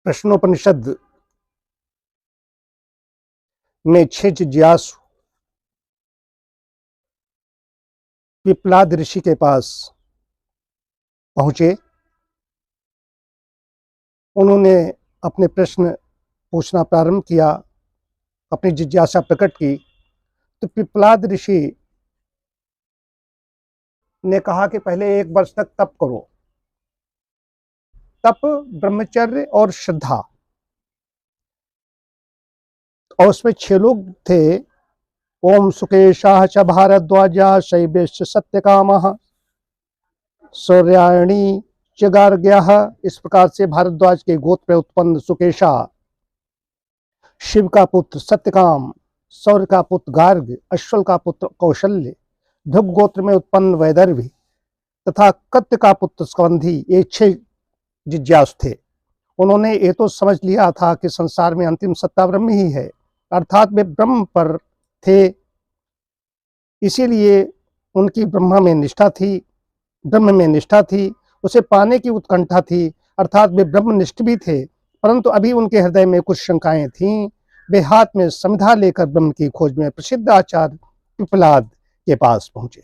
प्रश्नोपनिषद में 6 जिज्ञासु पिप्लाद ऋषि के पास पहुंचे। उन्होंने अपने प्रश्न पूछना प्रारंभ किया, अपनी जिज्ञासा प्रकट की। तो पिप्लाद ऋषि ने कहा कि पहले 1 वर्ष तक तप करो। तप, ब्रह्मचर्य और श्रद्धा, और उसमें 6 लोग थे। ओम सुकेशाः च भारद्वाजा शैवेश्च सत्यकामः सौर्यायणी च गार्ग्याः। इस प्रकार से भारद्वाज के गोत्र में उत्पन्न सुकेशा, शिव का पुत्र सत्यकाम, सौर्य का पुत्र गार्ग, अश्वल का पुत्र कौशल्य, भृग गोत्र में उत्पन्न वैदर्भी तथा कत्य का पुत्र स्कंधी, ये 6 जिज्ञासु थे। उन्होंने ये तो समझ लिया था कि संसार में अंतिम सत्ता ब्रह्म ही है, अर्थात वे ब्रह्म पर थे। इसीलिए उनकी ब्रह्म में निष्ठा थी, उसे पाने की उत्कंठा थी, अर्थात वे ब्रह्मनिष्ठ भी थे। परंतु अभी उनके हृदय में कुछ शंकाएं थीं। वे हाथ में समिधा लेकर ब्रह्म की खोज में प्रसिद्ध आचार्य पिप्लाद के पास पहुंचे।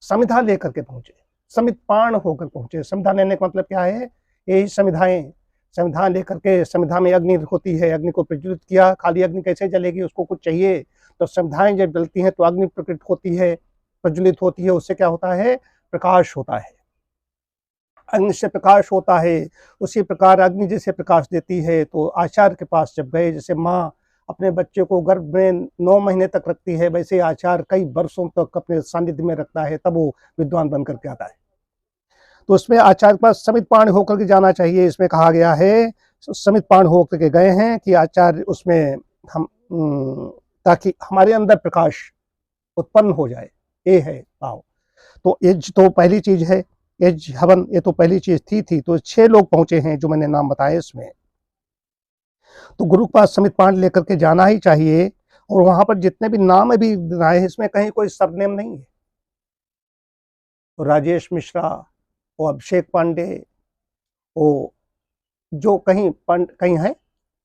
समिधा लेकर के पहुंचे, समितपाण होकर पहुंचे। समिधा लेने का मतलब क्या है? यही समिधा लेकर के, समिधा में अग्नि होती है, अग्नि को प्रज्वलित किया। खाली अग्नि कैसे जलेगी? उसको कुछ चाहिए। तो समिधाएं जब जलती हैं तो अग्नि प्रकट होती है, प्रज्वलित होती है। उससे क्या होता है? प्रकाश होता है। अग्नि से प्रकाश होता है। उसी प्रकार अग्नि जैसे प्रकाश देती है। तो आचार्य के पास जब गए, जैसे माँ अपने बच्चे को गर्भ में 9 महीने तक रखती है, वैसे आचार्य कई वर्षों तक अपने सानिध्य में रखता है, तब वो विद्वान बन करके आता है। तो उसमें आचार्य के पास समितपाण होकर के जाना चाहिए। इसमें कहा गया है समितपाण होकर के गए हैं कि आचार्य उसमें हम ताकि हमारे अंदर प्रकाश उत्पन्न हो जाए, ये है भाव। तो ये तो पहली चीज है, यज हवन, ये तो पहली चीज थी। तो 6 लोग पहुंचे हैं जो मैंने नाम बताए इसमें। तो गुरु के पास समितपाण लेकर के जाना ही चाहिए। और वहां पर जितने भी नाम अभी आए हैं, इसमें कहीं कोई सरनेम नहीं है। तो राजेश मिश्रा, वो अभिषेक पांडे, वो जो कहीं है,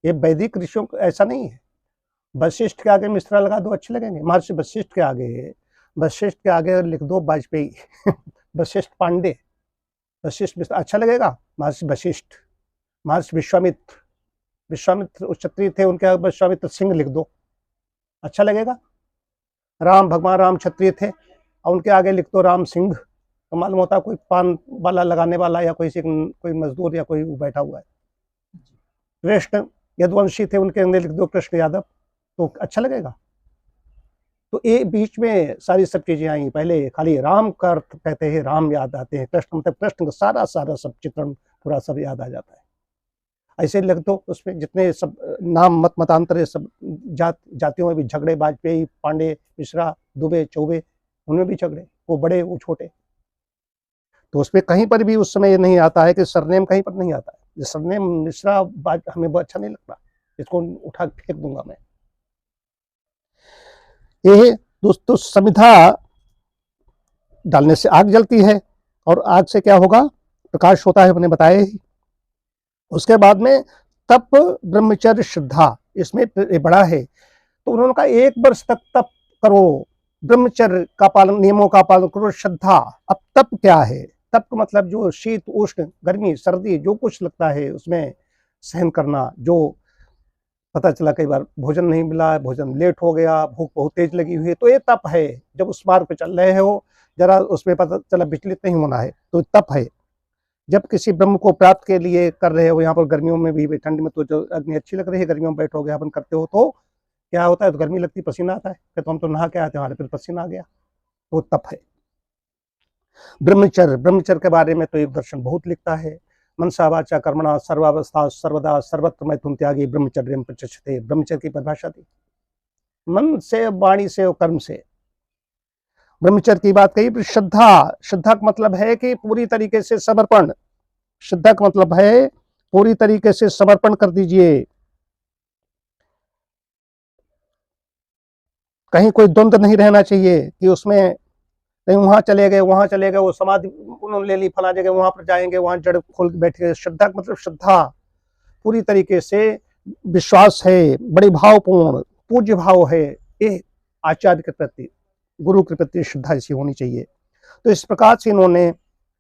ये वैदिक ऋषियों ऐसा नहीं है। वशिष्ठ के आगे मिश्रा लगा दो, अच्छे लगेंगे। महर्षि वशिष्ठ के आगे लिख दो वाजपेयी वशिष्ठ पांडे, वशिष्ठ मिश्रा, अच्छा लगेगा। महर्षि वशिष्ठ, महर्षि विश्वामित्र उस क्षत्रिय थे, उनके आगे विश्वामित्र सिंह लिख दो, अच्छा लगेगा। भगवान राम क्षत्रिय थे और उनके आगे लिख दो राम सिंह, तो मालूम होता कोई पान वाला लगाने वाला या कोई मजदूर या कोई बैठा हुआ है। कृष्ण यदुवंशी थे, उनके अंदर लिख दो कृष्ण यादव, तो अच्छा लगेगा। तो ये बीच में सारी सब चीजें आई। पहले खाली राम का अर्थ कहते हैं, राम याद आते हैं। कृष्ण मतलब कृष्ण का सारा सब चित्रण पूरा सब याद आ जाता है। ऐसे लिख दो। उसमें जितने सब नाम मतांतर सब जातियों में भी झगड़े, वाजपेयी, पांडे, मिश्रा, दुबे, चौबे, उनमें भी झगड़े, वो बड़े वो छोटे। तो उसमें कहीं पर भी उस समय ये नहीं आता है कि सरनेम, कहीं पर नहीं आता है। सरनेम मिश्रा हमें बहुत अच्छा नहीं लगता, इसको उठा फेंक दूंगा मैं। ये दोस्तों, समिधा डालने से आग जलती है और आग से क्या होगा? प्रकाश होता है, मैंने बताया ही। उसके बाद में तप, ब्रह्मचर्य, श्रद्धा, इसमें बड़ा है। तो उन्होंने कहा 1 वर्ष तक तप करो, ब्रह्मचर्य का पालन, नियमों का पालन करो, श्रद्धा। अब तप क्या है? तप का मतलब जो शीत उष्ण, गर्मी सर्दी, जो कुछ लगता है उसमें सहन करना। जो पता चला कई बार भोजन नहीं मिला, भोजन लेट हो गया, भूख बहुत तेज लगी हुई है, तो ये तप है। जब उस मार्ग पे चल रहे हो, जरा उसमें पता चला विचलित नहीं होना है, तो तप है। जब किसी ब्रह्म को प्राप्त के लिए कर रहे हो, यहाँ पर गर्मियों में भी, ठंड में तो जो अग्नि अच्छी लग रही है, गर्मियों में बैठोगे हवन करते हो तो क्या होता है? तो गर्मी लगती, पसीना आता है, तो हम तो नहा के आते हैं, हमारे फिर पसीना आ गया, तो तप है। ब्रह्मचर्य के बारे में तो एक दर्शन बहुत लिखता है। मनसा वाचा कर्मणा सर्वावस्था सर्वदा सर्वत्र मैथुन त्यागी ब्रह्मचर्य प्रचक्षते। ब्रह्मचर्य की परिभाषा थी, मन से, वाणी से और कर्म से ब्रह्मचर्य की बात कही। श्रद्धा का मतलब है कि पूरी तरीके से समर्पण। श्रद्धा का मतलब है पूरी तरीके से समर्पण कर दीजिए। कहीं कोई द्वंद्व नहीं रहना चाहिए कि उसमें कहीं वहां चले गए, वो समाधि उन्होंने ले ली, फला जगह वहां पर जाएंगे, वहां जड़ खोल के बैठे। श्रद्धा का मतलब श्रद्धा, पूरी तरीके से विश्वास है, बड़े भावपूर्ण पूज्य भाव है, ये आचार्य के प्रति, गुरु के प्रति श्रद्धा ऐसी होनी चाहिए। तो इस प्रकार से इन्होंने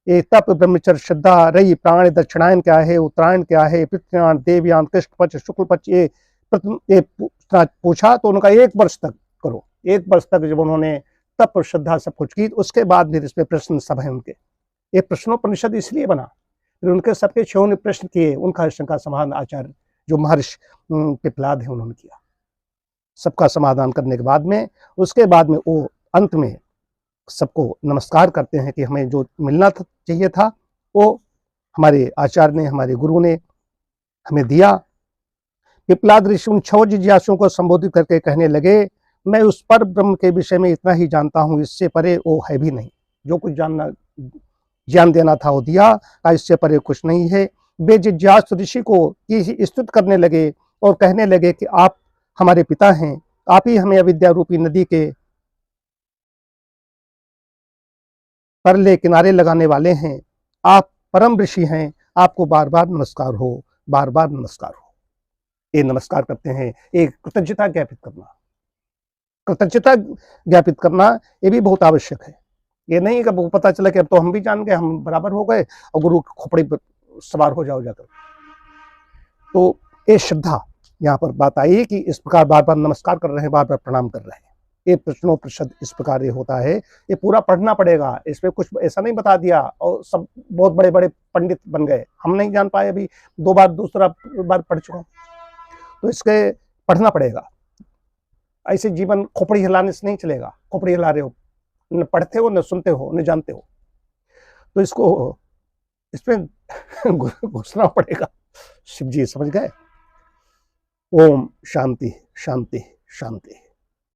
ये तप, ब्रह्मचर्य, श्रद्धा, रई, प्राण, दक्षिणायन क्या है, उत्तरायण क्या है, पितृयान, देवयान, कृष्ण पक्ष, शुक्ल पक्ष, ये पूछा। तो उनका 1 वर्ष तक करो। 1 वर्ष तक जब उन्होंने तप और श्रद्धा सब कुछ की, उसके बाद फिर इसमें प्रश्न सब है उनके। ये प्रश्नोपनिषद इसलिए बना, फिर उनके सबके 6 प्रश्न किए, उनका शंका समाधान आचार्य जो महर्षि पिपलाद है उन्होंने किया। सबका समाधान करने के बाद में, उसके बाद में वो अंत में सबको नमस्कार करते हैं कि हमें जो मिलना चाहिए था वो हमारे आचार्य ने, हमारे गुरु ने हमें दिया। पिपलाद ऋषि उन 6 जिज्ञासुओं को संबोधित करके कहने लगे, मैं उस पर ब्रह्म के विषय में इतना ही जानता हूँ, इससे परे वो है भी नहीं। जो कुछ ज्ञान देना था वो दिया, इससे परे कुछ नहीं है। वे जिज्ञासु ऋषि को स्तुति करने लगे और कहने लगे कि आप हमारे पिता हैं, आप ही हमें अविद्या रूपी नदी के परले किनारे लगाने वाले हैं, आप परम ऋषि हैं, आपको बार बार नमस्कार हो, बार बार नमस्कार हो। ये नमस्कार करते हैं, एक कृतज्ञता ज्ञापित करना, कृतज्ञता ज्ञापित करना ये भी बहुत आवश्यक है। ये नहीं कि पता चला कि अब तो हम भी जान गए, हम बराबर हो गए और गुरु की खोपड़ी पर सवार हो जाओ जाकर। तो ये श्रद्धा यहाँ पर बात आई कि इस प्रकार बार बार नमस्कार कर रहे हैं, बार बार प्रणाम कर रहे हैं। ये प्रश्नोपनिषद इस प्रकार ये होता है, ये पूरा पढ़ना पड़ेगा। इसमें कुछ ऐसा नहीं बता दिया और सब बहुत बड़े बड़े पंडित बन गए, हम नहीं जान पाए। अभी 2 बार दूसरा बार पढ़ चुका हूँ, तो इसके पढ़ना पड़ेगा। ऐसे जीवन खोपड़ी हिलाने से नहीं चलेगा। खोपड़ी हिला रहे हो, न पढ़ते हो, न सुनते हो, न जानते हो, तो इसको इसमें घुसना पड़ेगा। शिव जी समझ गए। ओम शांति शांति शांति।